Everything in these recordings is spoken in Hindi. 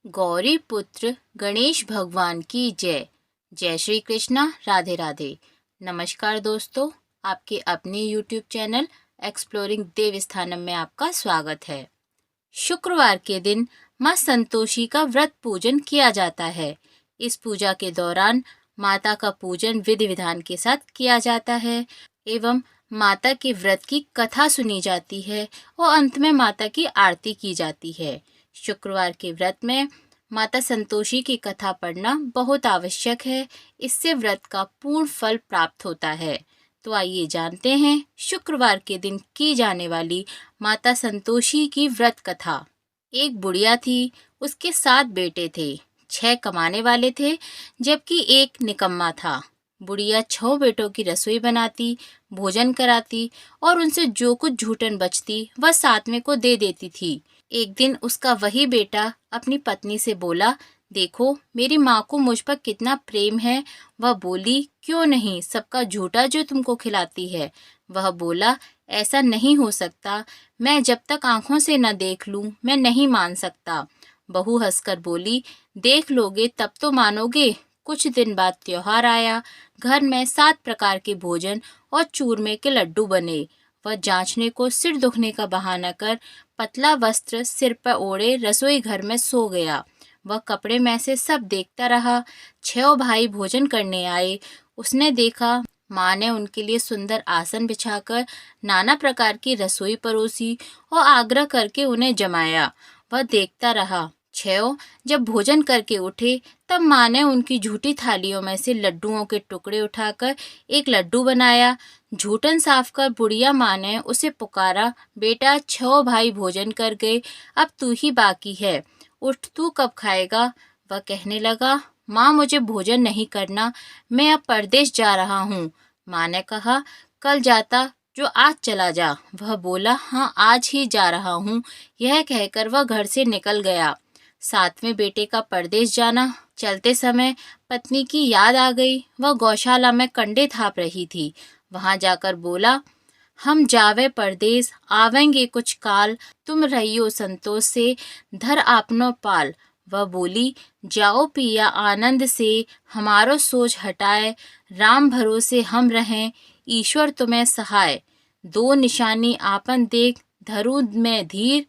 गौरी पुत्र गणेश भगवान की जय। जय श्री कृष्णा, राधे राधे। नमस्कार दोस्तों, आपके अपने YouTube चैनल एक्सप्लोरिंग देवस्थानम में आपका स्वागत है। शुक्रवार के दिन माँ संतोषी का व्रत पूजन किया जाता है। इस पूजा के दौरान माता का पूजन विधि विधान के साथ किया जाता है एवं माता के व्रत की कथा सुनी जाती है और अंत में माता की आरती की जाती है। शुक्रवार के व्रत में माता संतोषी की कथा पढ़ना बहुत आवश्यक है। इससे व्रत का पूर्ण फल प्राप्त होता है। तो आइए जानते हैं शुक्रवार के दिन की जाने वाली माता संतोषी की व्रत कथा। एक बुढ़िया थी, उसके 7 बेटे थे। 6 कमाने वाले थे जबकि एक निकम्मा था। बुढ़िया 6 बेटों की रसोई बनाती, भोजन कराती और उनसे जो कुछ झूठन बचती वह 7वें को दे देती थी। एक दिन उसका वही बेटा अपनी पत्नी से बोला, देखो मेरी माँ को मुझ पर कितना प्रेम है। वह बोली, क्यों नहीं, सबका झूठा जो तुमको खिलाती है। वह बोला, ऐसा नहीं हो सकता, मैं जब तक आंखों से न देख लूं मैं नहीं मान सकता। बहू हंसकर बोली, देख लोगे तब तो मानोगे। कुछ दिन बाद त्योहार आया। घर में 7 प्रकार के भोजन और चूरमे के लड्डू बने। वह जांचने को सिर दुखने का बहाना कर पतला वस्त्र सिर पर ओढ़े रसोई घर में सो गया। वह कपड़े में से सब देखता रहा। 6 भाई भोजन करने आए। उसने देखा माँ ने उनके लिए सुंदर आसन बिछाकर नाना प्रकार की रसोई परोसी और आग्रह करके उन्हें जमाया। वह देखता रहा। 6 जब भोजन करके उठे तब माँ ने उनकी झूठी थालियों में से लड्डुओं के टुकड़े उठाकर एक लड्डू बनाया। झूठन साफ कर बुढ़िया माँ ने उसे पुकारा, बेटा 6 भाई भोजन कर गए, अब तू ही बाकी है, उठ तू कब खाएगा। वह कहने लगा, माँ मुझे भोजन नहीं करना, मैं अब परदेश जा रहा हूँ। माँ ने कहा, कल जाता जो आज चला जा। वह बोला, हाँ आज ही जा रहा हूँ। यह कहकर वह घर से निकल गया। 7वें बेटे का परदेश जाना। चलते समय पत्नी की याद आ गई। वह गौशाला में कंडे थाप रही थी। वहां जाकर बोला, हम जावे परदेस आवेंगे कुछ काल, तुम रहियो संतोष से धर आपनो पाल। वह बोली, जाओ पिया आनंद से, हमारो सोच हटाए, राम भरोसे हम रहें, ईश्वर तुम्हें सहाय। 2 निशानी आपन देख, धरू में धीर,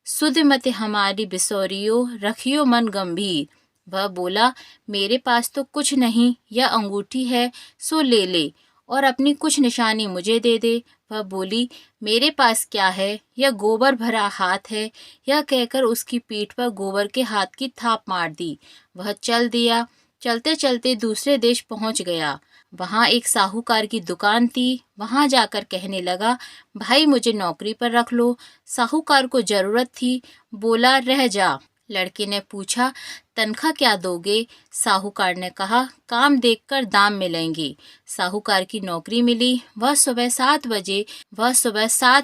सुध मत हमारी बिसोरियो, रखियो मन गंभीर। वह बोला, मेरे पास तो कुछ नहीं, यह अंगूठी है सो ले ले और अपनी कुछ निशानी मुझे दे दे। वह बोली, मेरे पास क्या है, यह गोबर भरा हाथ है। यह कहकर उसकी पीठ पर गोबर के हाथ की थाप मार दी। वह चल दिया। चलते चलते दूसरे देश पहुंच गया। वहां एक साहूकार की दुकान थी। वहां जाकर कहने लगा, भाई मुझे नौकरी पर रख लो। साहूकार को जरूरत थी। बोला, रह जा। लड़के ने पूछा, तनख्वाह क्या दोगे। साहूकार ने कहा, काम देखकर दाम मिलेंगे। साहूकार की नौकरी मिली। वह सुबह 7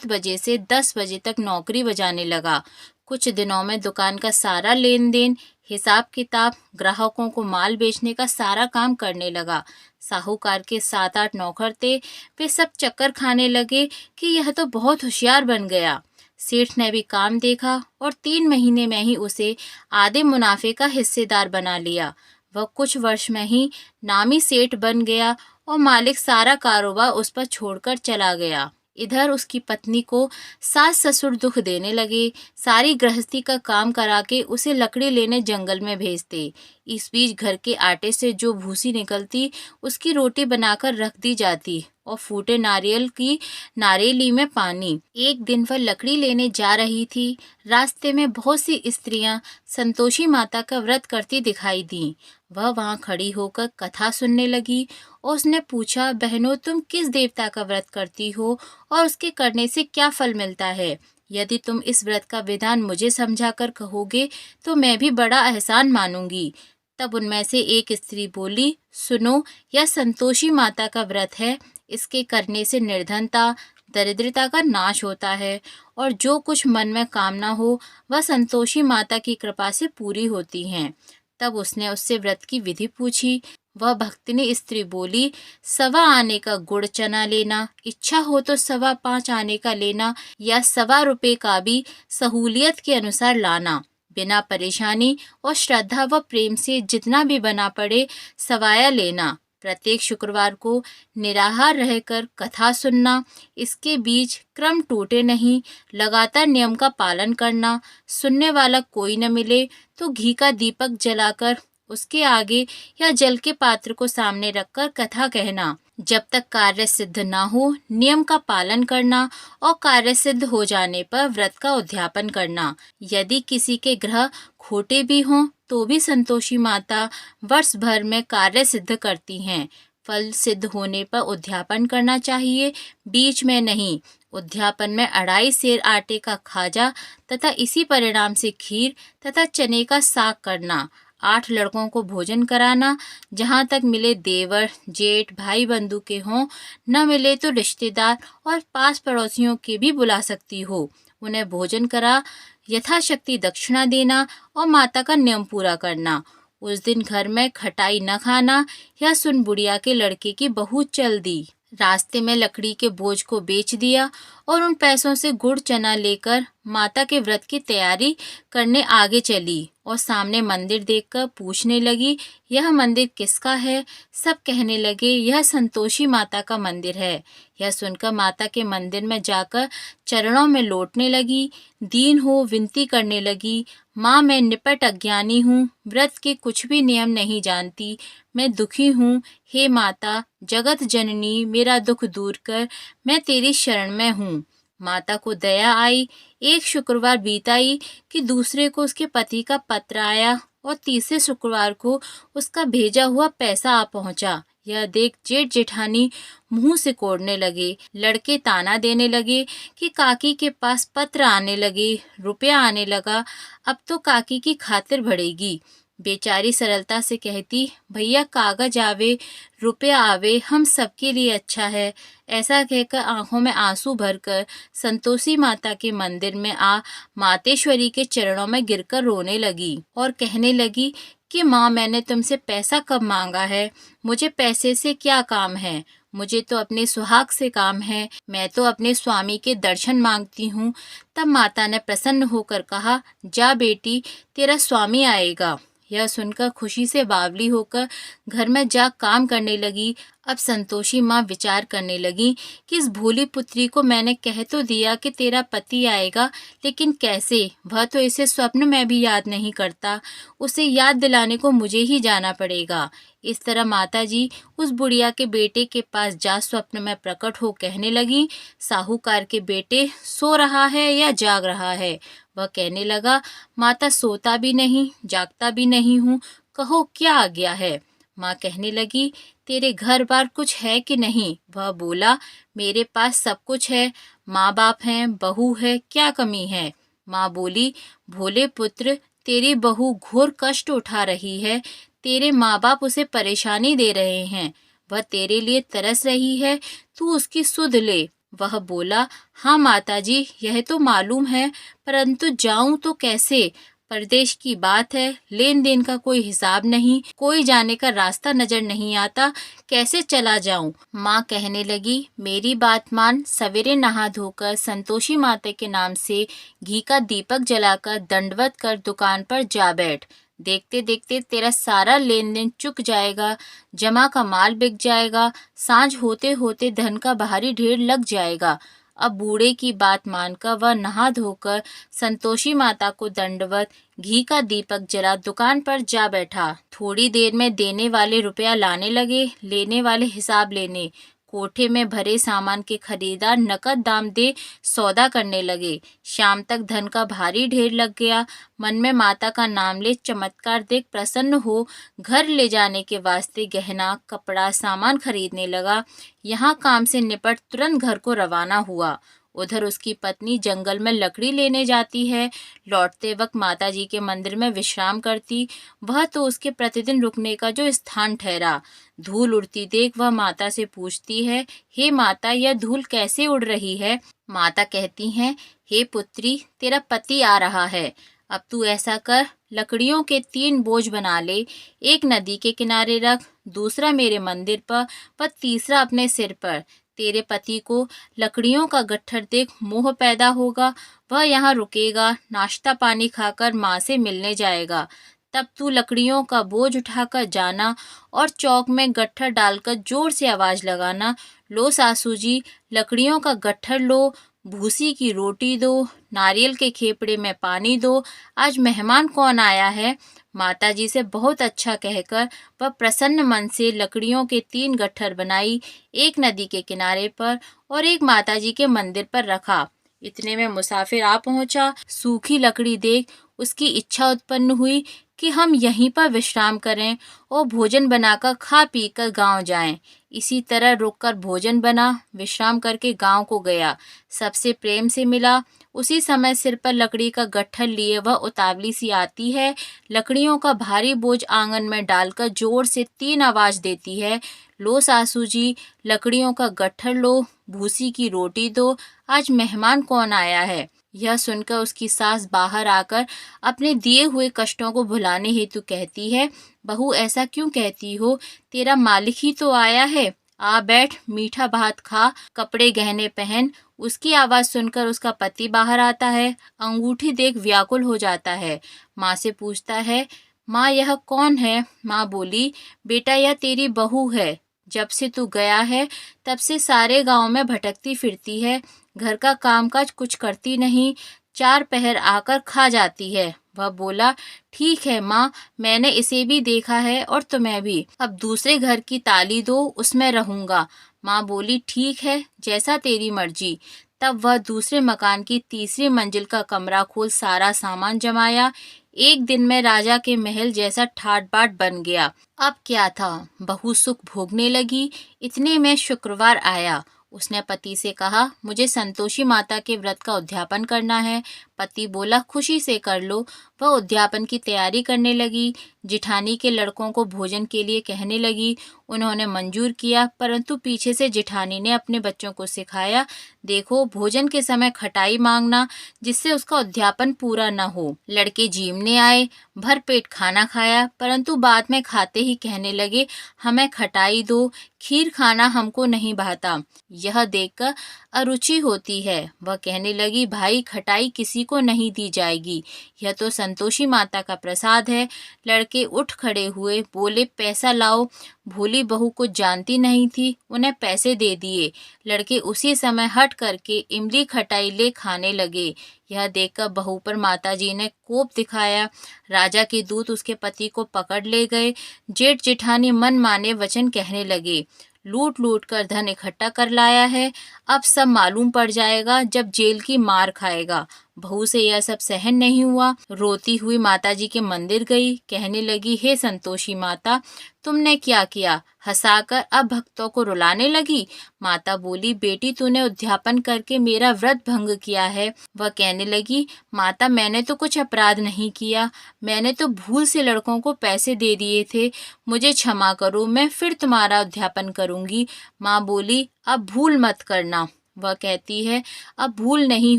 बजे से 10 बजे तक नौकरी बजाने लगा। कुछ दिनों में दुकान का सारा लेन देन, हिसाब किताब, ग्राहकों को माल बेचने का सारा काम करने लगा। साहूकार के 7-8 नौकर थे। वे सब चक्कर खाने लगे कि यह तो बहुत होशियार बन गया। सेठ ने भी काम देखा और 3 महीने में ही उसे आधे मुनाफे का हिस्सेदार बना लिया। वह कुछ वर्ष में ही नामी सेठ बन गया और मालिक सारा कारोबार उस पर छोड़कर चला गया। इधर उसकी पत्नी को सास ससुर दुख देने लगे। सारी गृहस्थी का काम करा के उसे लकड़ी लेने जंगल में भेजते। इस बीच घर के आटे से जो भूसी निकलती उसकी रोटी बनाकर रख दी जाती और फूटे नारियल की नारेली में पानी। एक दिन वह लकड़ी लेने जा रही थी। रास्ते में बहुत सी स्त्रियां संतोषी माता का व्रत करती दिखाई दी। वह वहां खड़ी होकर कथा सुनने लगी और उसने पूछा, बहनों तुम किस देवता का व्रत करती हो और उसके करने से क्या फल मिलता है। यदि तुम इस व्रत का विधान मुझे समझाकर कहोगे तो मैं भी बड़ा एहसान मानूंगी। तब उनमें से एक स्त्री बोली, सुनो, यह संतोषी माता का व्रत है। इसके करने से निर्धनता दरिद्रता का नाश होता है और जो कुछ मन में कामना हो वह संतोषी माता की कृपा से पूरी होती हैं। तब उसने उससे व्रत की विधि पूछी। वह भक्तिनी स्त्री बोली, 1.25 आने का गुड़ चना लेना, इच्छा हो तो 5.25 आने का लेना या 1.25 रुपए का भी सहूलियत के अनुसार लाना। बिना परेशानी और श्रद्धा व प्रेम से जितना भी बना पड़े सवाया लेना। प्रत्येक शुक्रवार को निराहार रहकर कथा सुनना, इसके बीच क्रम टूटे नहीं, लगातार नियम का पालन करना। सुनने वाला कोई न मिले तो घी का दीपक जलाकर उसके आगे या जल के पात्र को सामने रखकर कथा कहना। जब तक कार्य सिद्ध ना हो नियम का पालन करना और कार्य सिद्ध हो जाने पर व्रत का उद्यापन करना। यदि किसी के ग्रह खोटे भी हों तो भी संतोषी माता वर्ष भर में कार्य सिद्ध करती हैं। फल सिद्ध होने पर उद्यापन करना चाहिए, बीच में नहीं। उद्यापन में 2.5 सेर आटे का खाजा तथा इसी परिणाम से खीर तथा चने का साग करना। 8 लड़कों को भोजन कराना। जहाँ तक मिले देवर जेठ भाई बंधु के हों, न मिले तो रिश्तेदार और पास पड़ोसियों के भी बुला सकती हो। उन्हें भोजन करा यथाशक्ति दक्षिणा देना और माता का नियम पूरा करना। उस दिन घर में खटाई न खाना। यह सुन बुढ़िया के लड़के की बहू चल दी। रास्ते में लकड़ी के बोझ को बेच दिया और उन पैसों से गुड़ चना लेकर माता के व्रत की तैयारी करने आगे चली और सामने मंदिर देखकर पूछने लगी, यह मंदिर किसका है? सब कहने लगे, यह संतोषी माता का मंदिर है। यह सुनकर माता के मंदिर में जाकर चरणों में लौटने लगी, दीन हो विनती करने लगी, माँ मैं निपट अज्ञानी हूँ, व्रत के कुछ भी नियम नहीं जानती, मैं दुखी हूँ। हे माता जगत जननी मेरा दुख दूर कर, मैं तेरी शरण में हूँ। माता को दया आई। एक शुक्रवार बीताई कि दूसरे को उसके पति का पत्र आया और तीसरे शुक्रवार को उसका भेजा हुआ पैसा आ पहुंचा। यह देख जेठ जेठानी मुंह सिकोड़ने लगे। लड़के ताना देने लगे कि काकी के पास पत्र आने लगे, रुपया आने लगा, अब तो काकी की खातिर बढ़ेगी। बेचारी सरलता से कहती, भैया कागज आवे रुपया आवे हम सबके लिए अच्छा है। ऐसा कहकर आंखों में आंसू भरकर संतोषी माता के मंदिर में आ मातेश्वरी के चरणों में गिरकर रोने लगी और कहने लगी कि माँ मैंने तुमसे पैसा कब मांगा है? मुझे पैसे से क्या काम है? मुझे तो अपने सुहाग से काम है। मैं तो अपने स्वामी के दर्शन मांगती हूँ। तब माता ने प्रसन्न होकर कहा, जा बेटी तेरा स्वामी आएगा। यह सुनकर खुशी से बावली होकर घर में जा काम करने लगी। अब संतोषी माँ विचार करने लगी कि इस भोली पुत्री को मैंने कह तो दिया कि तेरा पति आएगा, लेकिन कैसे? वह तो इसे स्वप्न में भी याद नहीं करता। उसे याद दिलाने को मुझे ही जाना पड़ेगा। इस तरह माताजी उस बुढ़िया के बेटे के पास जा स्वप्न में प्रकट हो कहने लगी, साहूकार के बेटे सो रहा है या जाग रहा है? वह कहने लगा, माता सोता भी नहीं जागता भी नहीं हूँ, कहो क्या आ गया है? माँ कहने लगी, तेरे घर बार कुछ है कि नहीं? वह बोला, मेरे पास सब कुछ है, माँ बाप हैं, बहू है, क्या कमी है? माँ बोली, भोले पुत्र तेरी बहू घोर कष्ट उठा रही है, तेरे माँ बाप उसे परेशानी दे रहे हैं, वह तेरे लिए तरस रही है, तू उसकी सुध ले। वह बोला, हाँ माताजी यह तो मालूम है, परंतु जाऊं तो कैसे? परदेश की बात है, लेन देन का कोई हिसाब नहीं, कोई जाने का रास्ता नजर नहीं आता, कैसे चला जाऊं? माँ कहने लगी, मेरी बात मान, सवेरे नहा धोकर संतोषी माता के नाम से घी का दीपक जलाकर दंडवत कर दुकान पर जा बैठ। देखते देखते तेरा सारा लेन देन चुक जाएगा, जमा का माल बिक जाएगा, सांझ होते होते धन का भारी ढेर लग जाएगा। अब बूढ़े की बात मानकर वह नहा धोकर संतोषी माता को दंडवत घी का दीपक जला दुकान पर जा बैठा। थोड़ी देर में देने वाले रुपया लाने लगे, लेने वाले हिसाब लेने। कोठे में भरे सामान के खरीदार नकद दाम दे सौदा करने लगे। शाम तक धन का भारी ढेर लग गया। मन में माता का नाम ले चमत्कार देख प्रसन्न हो घर ले जाने के वास्ते गहना कपड़ा सामान खरीदने लगा। यहाँ काम से निपट तुरंत घर को रवाना हुआ। उधर उसकी पत्नी जंगल में लकड़ी लेने जाती है। लौटते वक्त माताजी के मंदिर में विश्राम करती। वह तो उसके प्रतिदिन रुकने का जो स्थान ठहरा। धूल उड़ती देख वह माता से पूछती है, हे माता यह धूल कैसे उड़ रही है? माता कहती हैं, हे पुत्री तेरा पति आ रहा है। अब तू ऐसा कर, लकड़ियों के 3 बोझ बना ले, एक नदी के किनारे रख, दूसरा मेरे मंदिर पर व तीसरा अपने सिर पर। तेरे पति को लकड़ियों का गट्ठर देख मोह पैदा होगा, वह यहाँ रुकेगा, नाश्ता पानी खाकर माँ से मिलने जाएगा। तब तू लकड़ियों का बोझ उठाकर जाना और चौक में गट्ठर डालकर जोर से आवाज लगाना, लो सासू जी, लकड़ियों का गट्ठर लो, भूसी की रोटी दो, नारियल के खेपड़े में पानी दो, आज मेहमान कौन आया है। माताजी से बहुत अच्छा कहकर वह प्रसन्न मन से लकड़ियों के 3 गट्ठर बनाई, एक नदी के किनारे पर और एक माताजी के मंदिर पर रखा। इतने में मुसाफिर आ पहुंचा। सूखी लकड़ी देख उसकी इच्छा उत्पन्न हुई कि हम यहीं पर विश्राम करें और भोजन बनाकर खा पी कर गाँव जाएं। इसी तरह रुककर भोजन बना, विश्राम करके गांव को गया, सबसे प्रेम से मिला। उसी समय सिर पर लकड़ी का गट्ठर लिए वह उतावली सी आती है, लकड़ियों का भारी बोझ आंगन में डालकर जोर से 3 आवाज देती है, लो सासू जी, लकड़ियों का गट्ठर लो, भूसी की रोटी दो, आज मेहमान कौन आया है। यह सुनकर उसकी सास बाहर आकर अपने दिए हुए कष्टों को भुलाने हेतु कहती है, बहू ऐसा क्यों कहती हो, तेरा मालिक ही तो आया है, आ बैठ, मीठा भात खा, कपड़े गहने पहन। उसकी आवाज सुनकर उसका पति बाहर आता है, अंगूठी देख व्याकुल हो जाता है। माँ से पूछता है, माँ यह कौन है। माँ बोली, बेटा यह तेरी बहू है, जब से तू गया है तब से सारे गांव में भटकती फिरती है, घर का कामकाज कुछ करती नहीं, 4 पहर आकर खा जाती है। वह बोला, ठीक है माँ, मैंने इसे भी देखा है और तुम्हें भी, अब दूसरे घर की ताली दो, उसमें रहूंगा। माँ बोली, ठीक है, जैसा तेरी मर्जी। तब वह दूसरे मकान की तीसरी मंजिल का कमरा खोल सारा सामान जमाया। एक दिन में राजा के महल जैसा ठाट बाट बन गया। अब क्या था, बहू सुख भोगने लगी। इतने में शुक्रवार आया। उसने पति से कहा, मुझे संतोषी माता के व्रत का उद्यापन करना है। पति बोला, खुशी से कर लो। वह उद्यापन की तैयारी करने लगी। जिठानी के लड़कों को भोजन के लिए कहने लगी। उन्होंने मंजूर किया, परंतु पीछे से जिठानी ने अपने बच्चों को सिखाया, देखो भोजन के समय खटाई मांगना, जिससे उसका उद्यापन पूरा न हो। लड़के जीमने आए, भर पेट खाना खाया, परंतु बाद में खाते ही कहने लगे, हमें खटाई दो, खीर खाना हमको नहीं भाता। यह देखकर अरुचि होती है। वह कहने लगी, भाई खटाई किसी को नहीं दी जाएगी, यह तो संतोषी माता का प्रसाद है। लड़के उठ खड़े हुए, बोले, पैसा लाओ। भोली बहू कुछ जानती नहीं थी, उन्हें पैसे दे दिए। लड़के उसी समय हट करके इमली खटाई ले खाने लगे। यह देखकर बहू पर माताजी ने कोप दिखाया। राजा के दूत उसके पति को पकड़ ले गए। जेठ जेठानी मन माने वचन कहने लगे, लूट लूट कर धन इकट्ठा कर लाया है, अब सब मालूम पड़ जाएगा जब जेल की मार खाएगा। बहू से यह सब सहन नहीं हुआ। रोती हुई माताजी के मंदिर गई, कहने लगी, हे संतोषी माता, तुमने क्या किया, हंसाकर अब भक्तों को रुलाने लगी। माता बोली, बेटी तूने उद्यापन करके मेरा व्रत भंग किया है। वह कहने लगी, माता मैंने तो कुछ अपराध नहीं किया, मैंने तो भूल से लड़कों को पैसे दे दिए थे, मुझे क्षमा करो, मैं फिर तुम्हारा उद्यापन करूंगी। माँ बोली, अब भूल मत करना। वह कहती है, अब भूल नहीं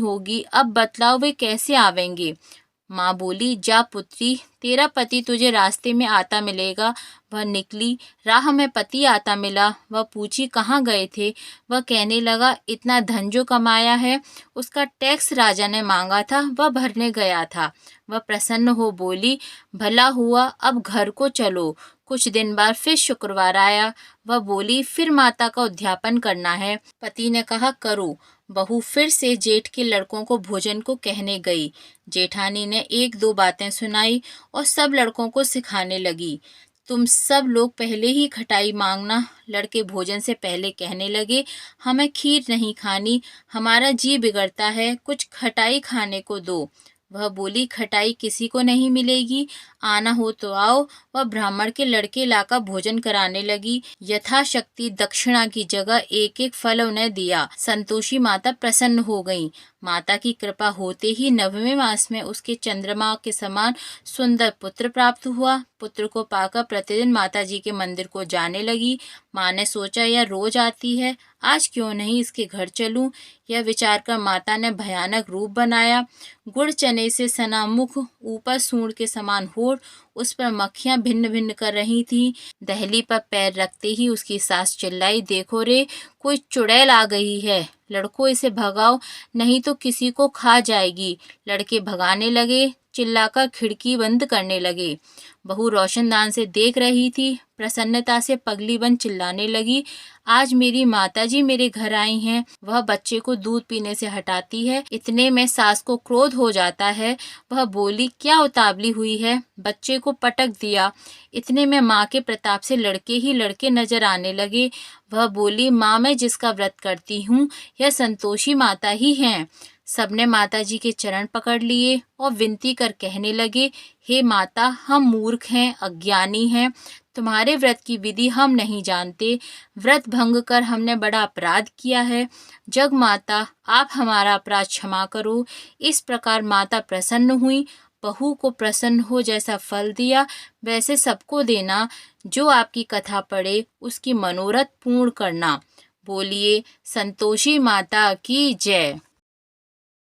होगी, अब बतलाओ वे कैसे आवेंगे। माँ बोली, जा पुत्री, तेरा पति तुझे रास्ते में आता मिलेगा। वह निकली, राह में पति आता मिला। वह पूछी, कहाँ गए थे। वह कहने लगा, इतना धन जो कमाया है उसका टैक्स राजा ने मांगा था, वह भरने गया था। वह प्रसन्न हो बोली, भला हुआ, अब घर को चलो। कुछ दिन बाद फिर शुक्रवार आया। वह बोली, फिर माता का उद्यापन करना है। पति ने कहा, करो। बहू फिर से जेठ के लड़कों को भोजन को कहने गई। जेठानी ने 1-2 बातें सुनाई और सब लड़कों को सिखाने लगी, तुम सब लोग पहले ही खटाई मांगना। लड़के भोजन से पहले कहने लगे, हमें खीर नहीं खानी, हमारा जी बिगड़ता है, कुछ खटाई खाने को दो। वह बोली, खटाई किसी को नहीं मिलेगी, आना हो तो आओ। वह ब्राह्मण के लड़के लाकर भोजन कराने लगी। यथाशक्ति दक्षिणा की जगह एक एक फल उन्हें दिया। संतोषी माता प्रसन्न हो गईं। माता की कृपा होते ही 9वें मास में उसके चंद्रमा के समान सुंदर पुत्र प्राप्त हुआ। पुत्र को पाकर प्रतिदिन माता जी के मंदिर को जाने लगी। माँ ने सोचा यह रोज आती है, आज क्यों नहीं इसके घर चलूं। यह विचार कर माता ने भयानक रूप बनाया। गुड़ चने से सना मुख, ऊपर सूंड के समान होठ, उस पर मक्खियां भिन्न भिन्न कर रही थीं। दहली पर पैर रखते ही उसकी सास चिल्लाई, देखो रे, कोई चुड़ैल आ गई है, लड़कों इसे भगाओ, नहीं तो किसी को खा जाएगी। लड़के भगाने लगे, चिल्लाकर खिड़की बंद करने लगे। बहू रोशनदान से देख रही थी, प्रसन्नता से पगली बन चिल्लाने लगी, आज मेरी माताजी मेरे घर आई हैं। वह बच्चे को दूध पीने से हटाती है, इतने में सास को क्रोध हो जाता है। वह बोली, क्या उतावली हुई है, बच्चे को पटक दिया। इतने में माँ के प्रताप से लड़के ही लड़के नजर आने लगे। वह बोली, माँ मैं जिसका व्रत करती हूँ यह संतोषी माता ही हैं। सबने माताजी के चरण पकड़ लिए और विनती कर कहने लगे, हे माता, हम मूर्ख हैं, अज्ञानी हैं, तुम्हारे व्रत की विधि हम नहीं जानते। व्रत भंग कर हमने बड़ा अपराध किया है। जग माता, आप हमारा अपराध क्षमा करो। इस प्रकार माता प्रसन्न हुई। बहू को प्रसन्न हो जैसा फल दिया वैसे सबको देना। जो आपकी कथा पढ़े उसकी मनोरथ पूर्ण करना। बोलिए संतोषी माता की जय।